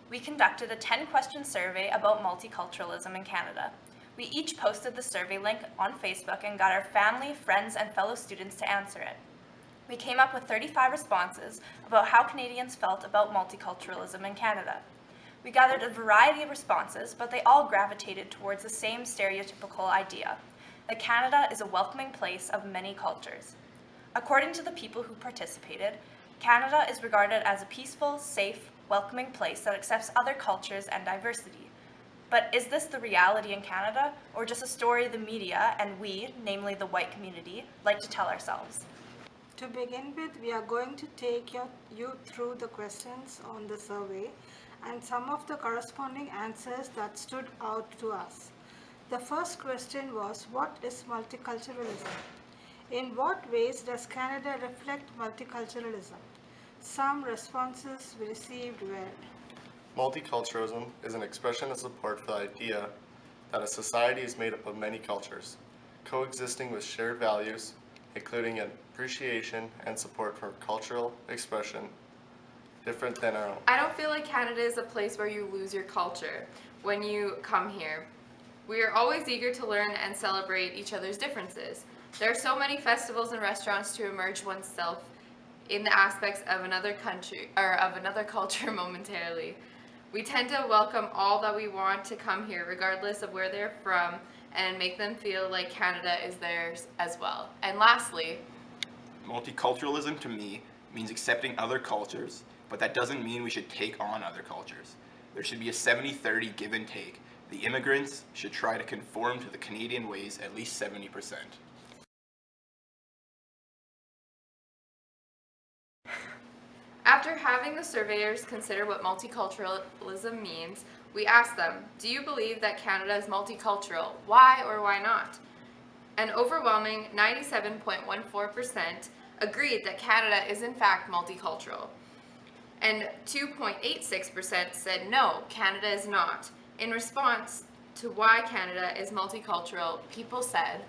we conducted a 10-question survey about multiculturalism in Canada. We each posted the survey link on Facebook and got our family, friends, and fellow students to answer it. We came up with 35 responses about how Canadians felt about multiculturalism in Canada. We gathered a variety of responses, but they all gravitated towards the same stereotypical idea, that Canada is a welcoming place of many cultures. According to the people who participated, Canada is regarded as a peaceful, safe, welcoming place that accepts other cultures and diversity. But is this the reality in Canada, or just a story the media and we, namely the white community, like to tell ourselves? To begin with, we are going to take you through the questions on the survey and some of the corresponding answers that stood out to us. The first question was, what is multiculturalism? In what ways does Canada reflect multiculturalism? Some responses we received were: Multiculturalism is an expression of support for the idea that a society is made up of many cultures, coexisting with shared values, including an appreciation and support for cultural expression different than our own. I don't feel like Canada is a place where you lose your culture when you come here. We are always eager to learn and celebrate each other's differences. There are so many festivals and restaurants to immerse oneself in the aspects of another country or of another culture momentarily. We tend to welcome all that we want to come here, regardless of where they're from, and make them feel like Canada is theirs as well. And lastly, multiculturalism to me means accepting other cultures, but that doesn't mean we should take on other cultures. There should be a 70-30 give and take. The immigrants should try to conform to the Canadian ways at least 70%. After having the surveyors consider what multiculturalism means, we asked them, do you believe that Canada is multicultural? Why or why not? An overwhelming 97.14% agreed that Canada is in fact multicultural. And 2.86% said no, Canada is not. In response to why Canada is multicultural, people said,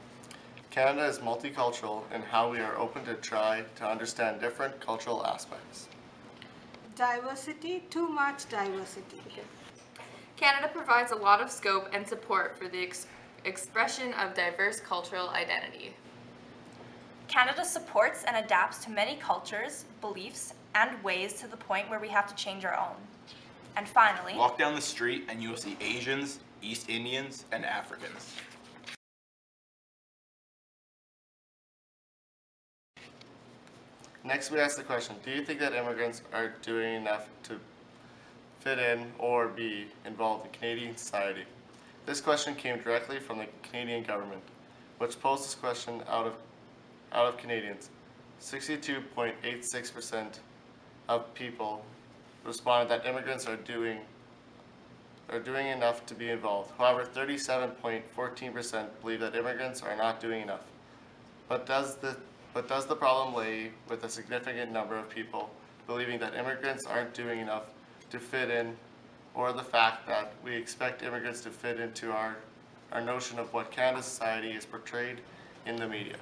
Canada is multicultural in how we are open to try to understand different cultural aspects. diversity, too much diversity. Canada provides a lot of scope and support for the expression of diverse cultural identity. Canada supports and adapts to many cultures, beliefs, and ways to the point where we have to change our own. And finally, walk down the street and you will see Asians, East Indians, and Africans. Next, we asked the question, do you think that immigrants are doing enough to fit in or be involved in Canadian society? This question came directly from the Canadian government, which posed this question out of Canadians. 62.86% of people responded that immigrants are doing enough to be involved. However, 37.14% believe that immigrants are not doing enough. But does the problem lay with a significant number of people believing that immigrants aren't doing enough to fit in, or the fact that we expect immigrants to fit into our notion of what Canada society is portrayed in the media?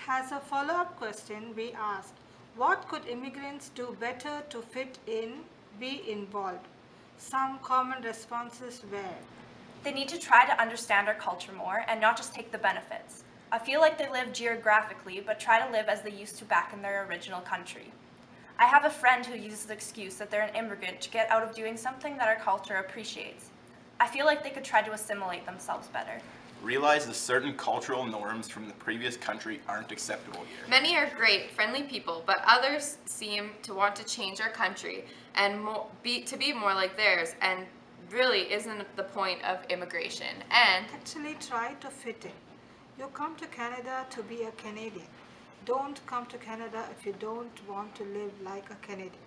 As a follow-up question, we asked, what could immigrants do better to fit in, be involved? Some common responses were: they need to try to understand our culture more and not just take the benefits. I feel like they live geographically, but try to live as they used to back in their original country. I have a friend who uses the excuse that they're an immigrant to get out of doing something that our culture appreciates. I feel like they could try to assimilate themselves better. Realize that certain cultural norms from the previous country aren't acceptable here. Many are great, friendly people, but others seem to want to change our country and to be more like theirs, and really isn't the point of immigration. And actually try to fit in. You come to Canada to be a Canadian. Don't come to Canada if you don't want to live like a Canadian.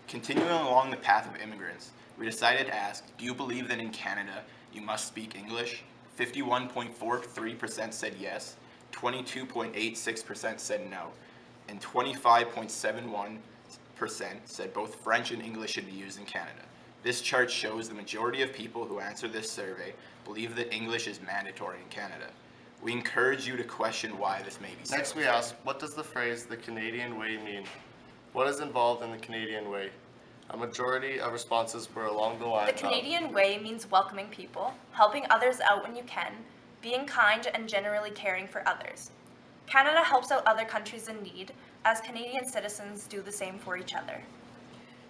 Continuing along the path of immigrants, we decided to ask, do you believe that in Canada you must speak English? 51.43% said yes, 22.86% said no, and 25.71% said both French and English should be used in Canada. This chart shows the majority of people who answered this survey believe that English is mandatory in Canada. We encourage you to question why this may be so. Next, we ask, what does the phrase "the Canadian way" mean? What is involved in the Canadian way? A majority of responses were along the line The Canadian way means welcoming people, helping others out when you can, being kind and generally caring for others. Canada helps out other countries in need, as Canadian citizens do the same for each other.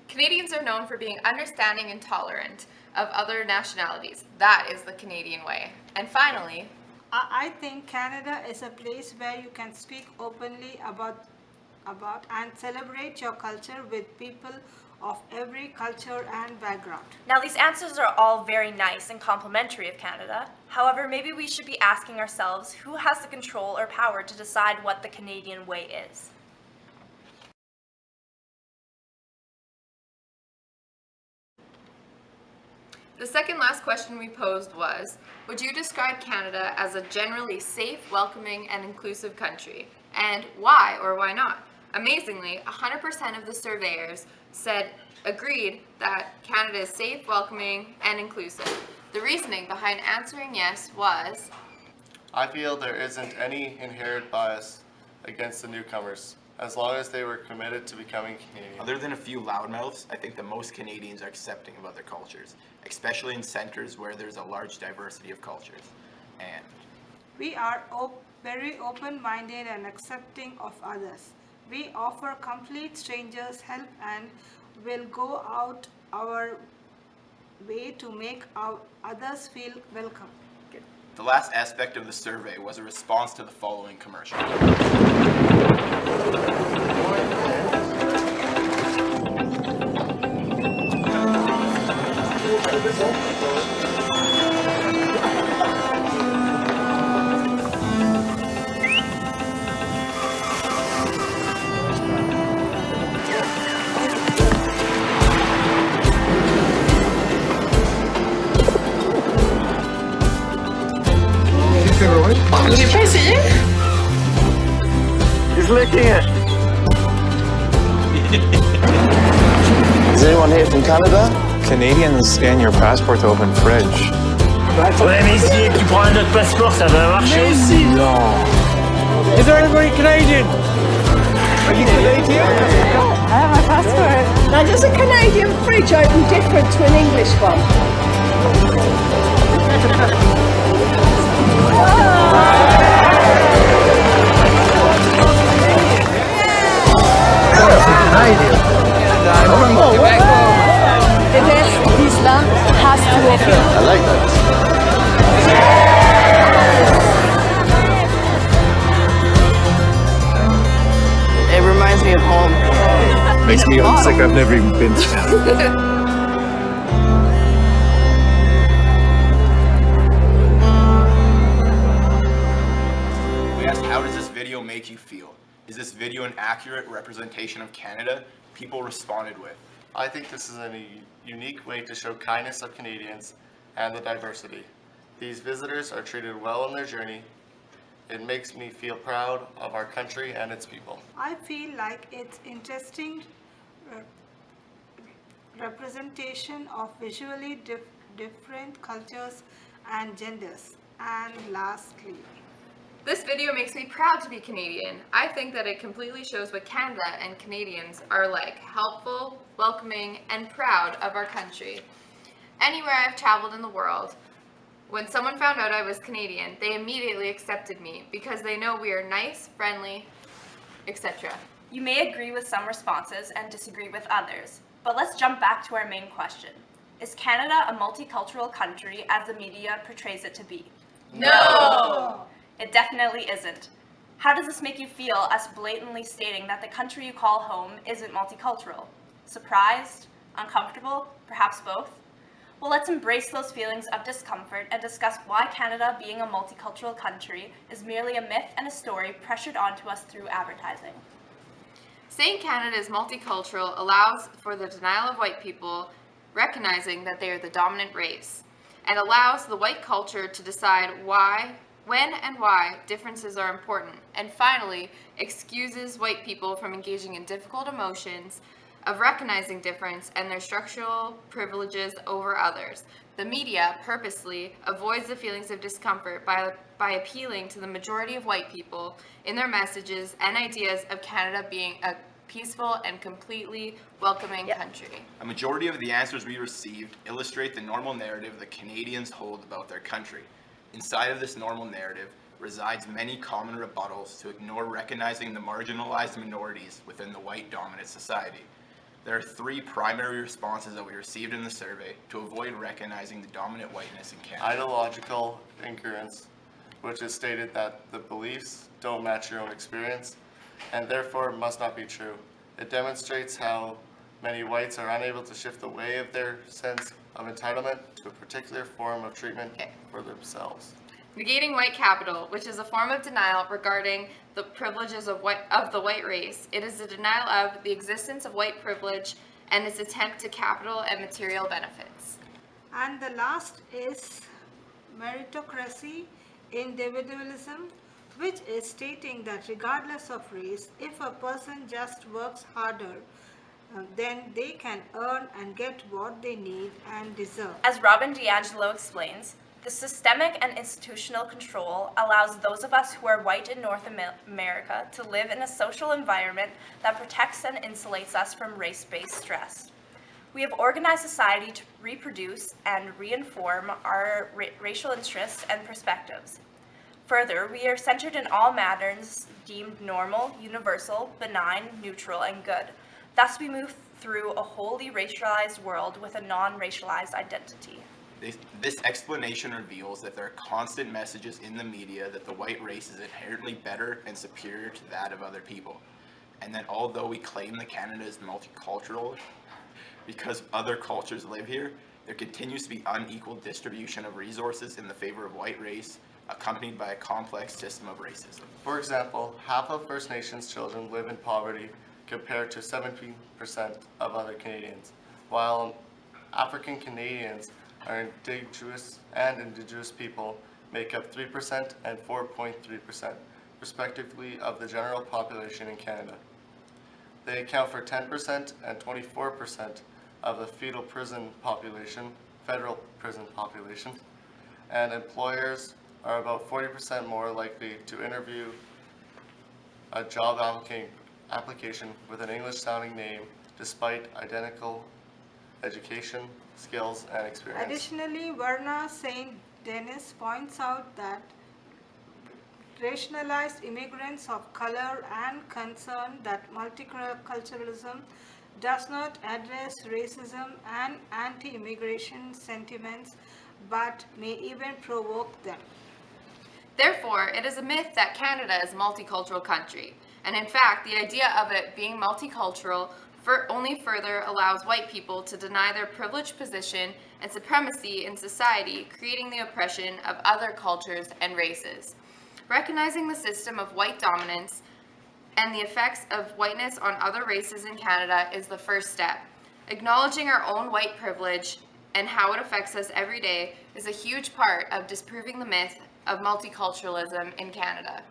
Canadians are known for being understanding and tolerant of other nationalities. That is the Canadian way. And finally, I think Canada is a place where you can speak openly about and celebrate your culture with people of every culture and background. Now, these answers are all very nice and complimentary of Canada. However, maybe we should be asking ourselves who has the control or power to decide what the Canadian way is. the second last question we posed was, would you describe Canada as a generally safe, welcoming, and inclusive country? And why or why not? Amazingly, 100% of the surveyors agreed that Canada is safe, welcoming, and inclusive. The reasoning behind answering yes was, I feel there isn't any inherent bias against the newcomers, as long as they were committed to becoming Canadian. Other than a few loudmouths, I think that most Canadians are accepting of other cultures, especially in centers where there's a large diversity of cultures. And we are very open-minded and accepting of others. We offer complete strangers help and will go out our way to make others feel welcome. the last aspect of the survey was a response to the following commercial. J'ai pas essayé. He's licking it. Is anyone here from Canada? Canadians scan your passport to open fridge. Ouais, mais si tu prends un autre passeport, ça va marcher aussi. No. Is there anybody Canadian? Are you Canadian? I have my passport. Now, does a Canadian fridge open different to an English one? This lamp has to open. I like that. It reminds me of home. Makes me homesick. I've never even been to Canada. We asked, how does this video make you feel? Is this video an accurate representation of Canada? People responded with, I think this is a unique way to show kindness of Canadians and the diversity. These visitors are treated well on their journey. It makes me feel proud of our country and its people. I feel like it's interesting representation of visually different cultures and genders. And lastly, this video makes me proud to be Canadian. I think that it completely shows what Canada and Canadians are like, helpful, welcoming, and proud of our country. Anywhere I've traveled in the world, when someone found out I was Canadian, they immediately accepted me because they know we are nice, friendly, etc. You may agree with some responses and disagree with others, but let's jump back to our main question. Is Canada a multicultural country as the media portrays it to be? No! It definitely isn't. How does this make you feel, us blatantly stating that the country you call home isn't multicultural? Surprised? Uncomfortable? Perhaps both? Well, let's embrace those feelings of discomfort and discuss why Canada, being a multicultural country, is merely a myth and a story pressured onto us through advertising. Saying Canada is multicultural allows for the denial of white people recognizing that they are the dominant race, and allows the white culture to decide when and why differences are important, and finally, excuses white people from engaging in difficult emotions of recognizing difference and their structural privileges over others. The media purposely avoids the feelings of discomfort by appealing to the majority of white people in their messages and ideas of Canada being a peaceful and completely welcoming country. A majority of the answers we received illustrate the normal narrative that Canadians hold about their country. Inside of this normal narrative resides many common rebuttals to ignore recognizing the marginalized minorities within the white dominant society. There are three primary responses that we received in the survey to avoid recognizing the dominant whiteness in Canada. Ideological incongruence, which is stated that the beliefs don't match your own experience and therefore must not be true. It demonstrates how many whites are unable to shift the way of their sense of entitlement to a particular form of treatment for themselves. Negating white capital, which is a form of denial regarding the privileges of the white race. It is a denial of the existence of white privilege and its attempt to capital and material benefits. And the last is meritocracy, individualism, which is stating that regardless of race, if a person just works harder, then they can earn and get what they need and deserve. As Robin DiAngelo explains, the systemic and institutional control allows those of us who are white in North America to live in a social environment that protects and insulates us from race-based stress. We have organized society to reproduce and reinform our racial interests and perspectives. Further, we are centered in all matters deemed normal, universal, benign, neutral, and good. Thus, we move through a wholly racialized world with a non-racialized identity. This explanation reveals that there are constant messages in the media that the white race is inherently better and superior to that of other people, and that although we claim that Canada is multicultural because other cultures live here, there continues to be unequal distribution of resources in the favor of white race, accompanied by a complex system of racism. For example, half of First Nations children live in poverty compared to 17% of other Canadians, while African Canadians are indigenous people make up 3% and 4.3%, respectively, of the general population in Canada. They account for 10% and 24% of the federal prison population, and employers are about 40% more likely to interview a job application with an English-sounding name despite identical education, skills, and experience. Additionally, Verna St. Denis points out that racialized immigrants of color and concern that multiculturalism does not address racism and anti-immigration sentiments, but may even provoke them. Therefore, it is a myth that Canada is a multicultural country, and in fact, the idea of it being multicultural only further allows white people to deny their privileged position and supremacy in society, creating the oppression of other cultures and races. Recognizing the system of white dominance and the effects of whiteness on other races in Canada is the first step. Acknowledging our own white privilege and how it affects us every day is a huge part of disproving the myth of multiculturalism in Canada.